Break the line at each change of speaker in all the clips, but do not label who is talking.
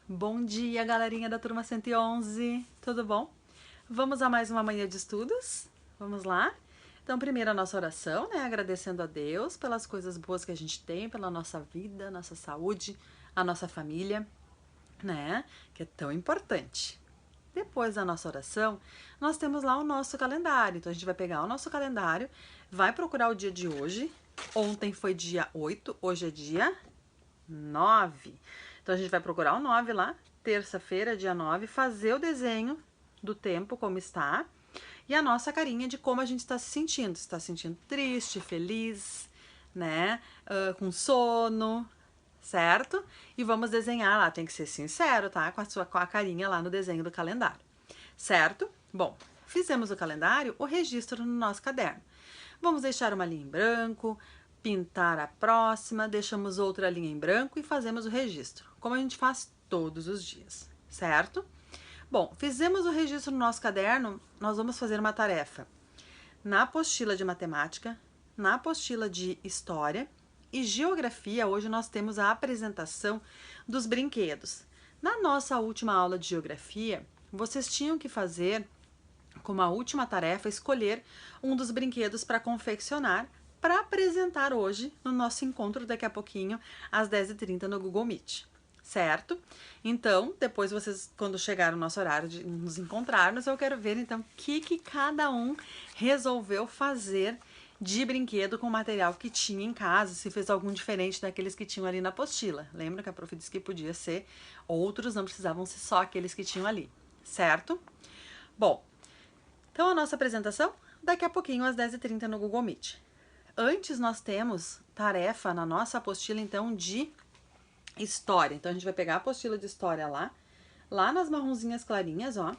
Bom dia, galerinha da turma 111, tudo bom? Vamos a mais uma manhã de estudos? Vamos lá? Então, primeiro a nossa oração, né? Agradecendo a Deus pelas coisas boas que a gente tem, pela nossa vida, nossa saúde, a nossa família, né? Que é tão importante. Depois da nossa oração, nós temos lá o nosso calendário. Então, a gente vai pegar o nosso calendário, vai procurar o dia de hoje. Ontem foi dia 8, hoje é dia 9. Então, a gente vai procurar o 9 lá, terça-feira, dia 9, fazer o desenho do tempo, como está, e a nossa carinha de como a gente está se sentindo. Se está se sentindo triste, feliz, né? Com sono, certo? E vamos desenhar lá, tem que ser sincero, tá? Com a carinha lá no desenho do calendário, certo? Bom, fizemos o calendário, o registro no nosso caderno. Vamos deixar uma linha em branco, pintar a próxima, deixamos outra linha em branco e fazemos o registro, como a gente faz todos os dias, certo? Bom, fizemos o registro no nosso caderno, nós vamos fazer uma tarefa na apostila de matemática, na apostila de história e geografia. Hoje nós temos a apresentação dos brinquedos. Na nossa última aula de geografia, vocês tinham que fazer, como a última tarefa, escolher um dos brinquedos para confeccionar, para apresentar hoje no nosso encontro daqui a pouquinho, às 10h30 no Google Meet, certo? Então, depois vocês, quando chegar o nosso horário de nos encontrarmos, eu quero ver então o que cada um resolveu fazer de brinquedo com o material que tinha em casa, se fez algum diferente daqueles que tinham ali na apostila. Lembra que a prof disse que podia ser outros, não precisavam ser só aqueles que tinham ali, certo? Bom, então a nossa apresentação daqui a pouquinho às 10h30 no Google Meet. Antes nós temos tarefa na nossa apostila então de história. Então a gente vai pegar a apostila de história lá nas marronzinhas clarinhas, ó,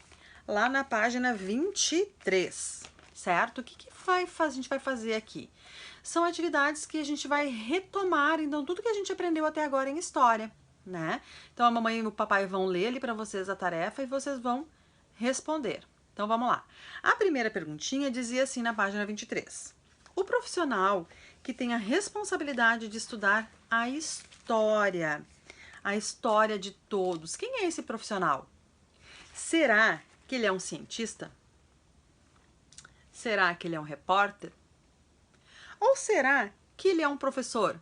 lá na página 23, certo? O que a gente vai fazer aqui? São atividades que a gente vai retomar, então tudo que a gente aprendeu até agora em história, né? Então a mamãe e o papai vão ler ali para vocês a tarefa e vocês vão responder. Então vamos lá. A primeira perguntinha dizia assim na página 23. O profissional que tem a responsabilidade de estudar a história de todos. Quem é esse profissional? Será que ele é um cientista? Será que ele é um repórter? Ou será que ele é um professor?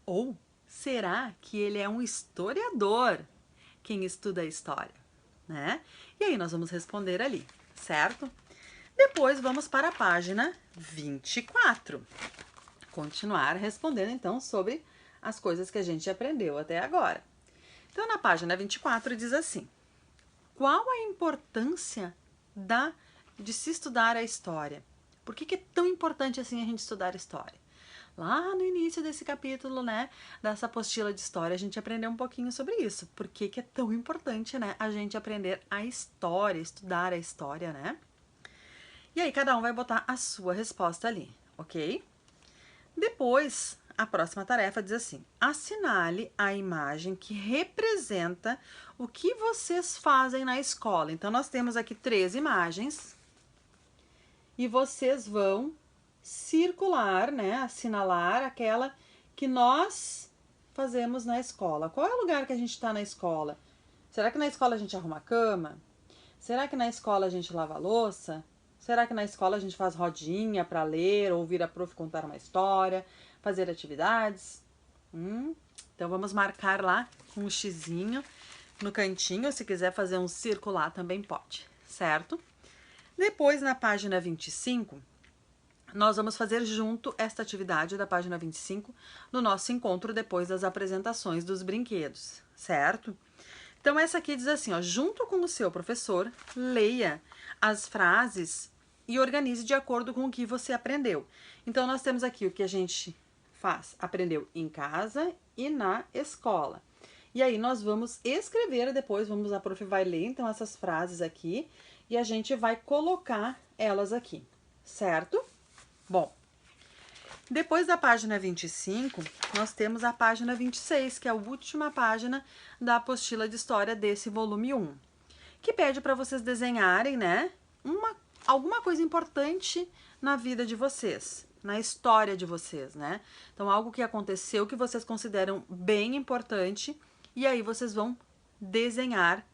Ou será que ele é um historiador? Quem estuda a história, né? E aí nós vamos responder ali, certo? Depois vamos para a página 24. Continuar respondendo então sobre as coisas que a gente aprendeu até agora. Então na página 24 diz assim: qual a importância de se estudar a história? Por que é tão importante assim a gente estudar a história? Lá no início desse capítulo, né, dessa apostila de história, a gente aprendeu um pouquinho sobre isso. Por que é tão importante, né, a gente aprender a história, estudar a história, né? E aí cada um vai botar a sua resposta ali, ok? Depois, a próxima tarefa diz assim: assinale a imagem que representa o que vocês fazem na escola. Então, nós temos aqui 3 imagens e vocês vão circular, né, assinalar aquela que nós fazemos na escola. Qual é o lugar que a gente está na escola? Será que na escola a gente arruma a cama? Será que na escola a gente lava a louça? Será que na escola a gente faz rodinha para ler, ouvir a prof contar uma história, fazer atividades? Então vamos marcar lá com um xizinho no cantinho, se quiser fazer um circular também pode, certo? Depois na página 25, nós vamos fazer junto esta atividade da página 25 no nosso encontro depois das apresentações dos brinquedos, certo? Então essa aqui diz assim, ó, junto com o seu professor, leia as frases e organize de acordo com o que você aprendeu. Então nós temos aqui o que a gente aprendeu em casa e na escola. E aí nós vamos escrever depois, a prof vai ler então essas frases aqui e a gente vai colocar elas aqui, certo? Bom, depois da página 25, nós temos a página 26, que é a última página da apostila de história desse volume 1, que pede para vocês desenharem, né, alguma coisa importante na vida de vocês, na história de vocês, né? Então, algo que aconteceu que vocês consideram bem importante, e aí vocês vão desenhar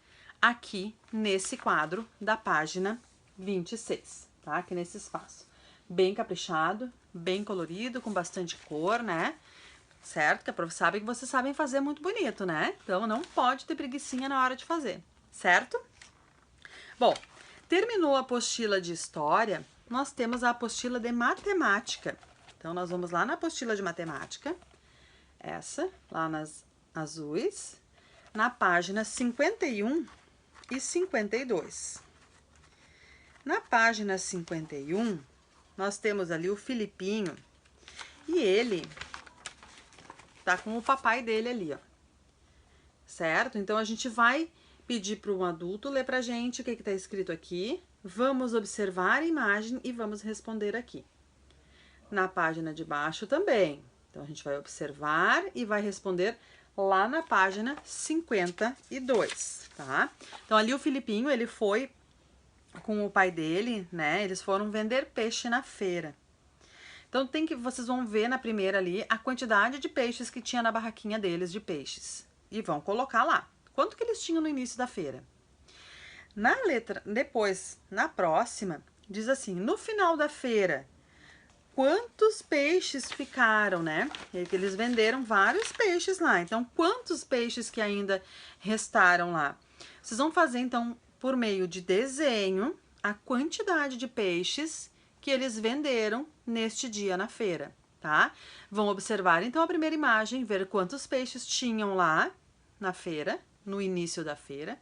aqui nesse quadro da página 26, tá? Aqui nesse espaço. Bem caprichado, bem colorido, com bastante cor, né? Certo? Que a prof sabe que vocês sabem fazer muito bonito, né? Então não pode ter preguicinha na hora de fazer, certo? Bom, terminou a apostila de história, nós temos a apostila de matemática. Então nós vamos lá na apostila de matemática, essa, lá nas azuis, na página 51 e 52. Na página 51, nós temos ali o Filipinho e ele tá com o papai dele ali, ó. Certo? Então a gente vai pedir para um adulto ler pra gente o que que tá escrito aqui. Vamos observar a imagem e vamos responder aqui. Na página de baixo também. Então a gente vai observar e vai responder lá na página 52, tá? Então ali o Filipinho, ele foi com o pai dele, né? Eles foram vender peixe na feira. Então vocês vão ver na primeira ali a quantidade de peixes que tinha na barraquinha deles de peixes. E vão colocar lá. Quanto que eles tinham no início da feira? Na letra, depois, na próxima, diz assim, no final da feira, quantos peixes ficaram, né? E que eles venderam vários peixes lá. Então, quantos peixes que ainda restaram lá? Vocês vão fazer, então, por meio de desenho, a quantidade de peixes que eles venderam neste dia na feira, tá? Vão observar, então, a primeira imagem, ver quantos peixes tinham lá na feira, no início da feira.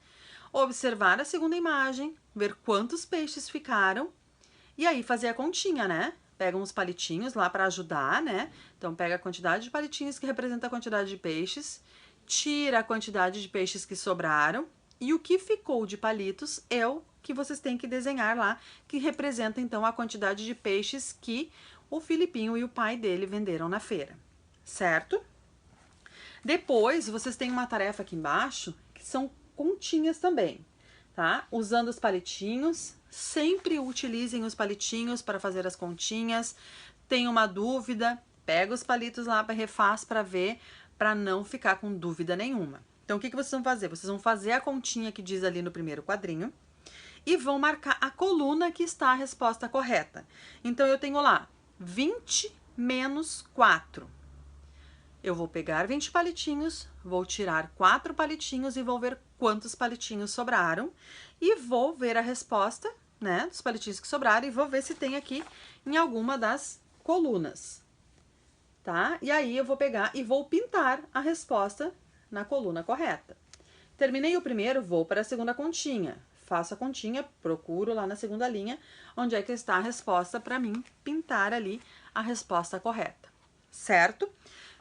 Observar a segunda imagem, ver quantos peixes ficaram e aí fazer a continha, né? Pega uns palitinhos lá para ajudar, né? Então, pega a quantidade de palitinhos que representa a quantidade de peixes, tira a quantidade de peixes que sobraram e o que ficou de palitos é o que vocês têm que desenhar lá, que representa, então, a quantidade de peixes que o Filipinho e o pai dele venderam na feira, certo? Depois, vocês têm uma tarefa aqui embaixo, que são continhas também, tá? Usando os palitinhos, sempre utilizem os palitinhos para fazer as continhas. Tem uma dúvida, pega os palitos lá para refaz para ver, para não ficar com dúvida nenhuma. Então, o que vocês vão fazer? Vocês vão fazer a continha que diz ali no primeiro quadrinho e vão marcar a coluna que está a resposta correta. Então, eu tenho lá 20 menos 4. Eu vou pegar 20 palitinhos, vou tirar 4 palitinhos e vou ver quantos palitinhos sobraram. E vou ver a resposta, né, dos palitinhos que sobraram e vou ver se tem aqui em alguma das colunas, tá? E aí eu vou pegar e vou pintar a resposta na coluna correta. Terminei o primeiro, vou para a segunda continha. Faço a continha, procuro lá na segunda linha onde é que está a resposta para mim pintar ali a resposta correta, certo?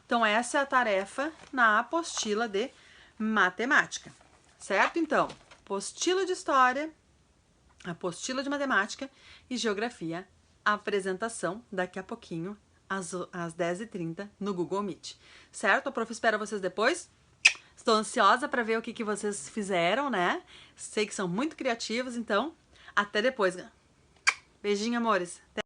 Então, essa é a tarefa na apostila de matemática, certo? Então, apostila de história, apostila de matemática e geografia, apresentação daqui a pouquinho, às 10h30, no Google Meet, certo? A prof espera vocês depois. Estou ansiosa para ver o que vocês fizeram, né? Sei que são muito criativos, então, até depois. Beijinho, amores. Até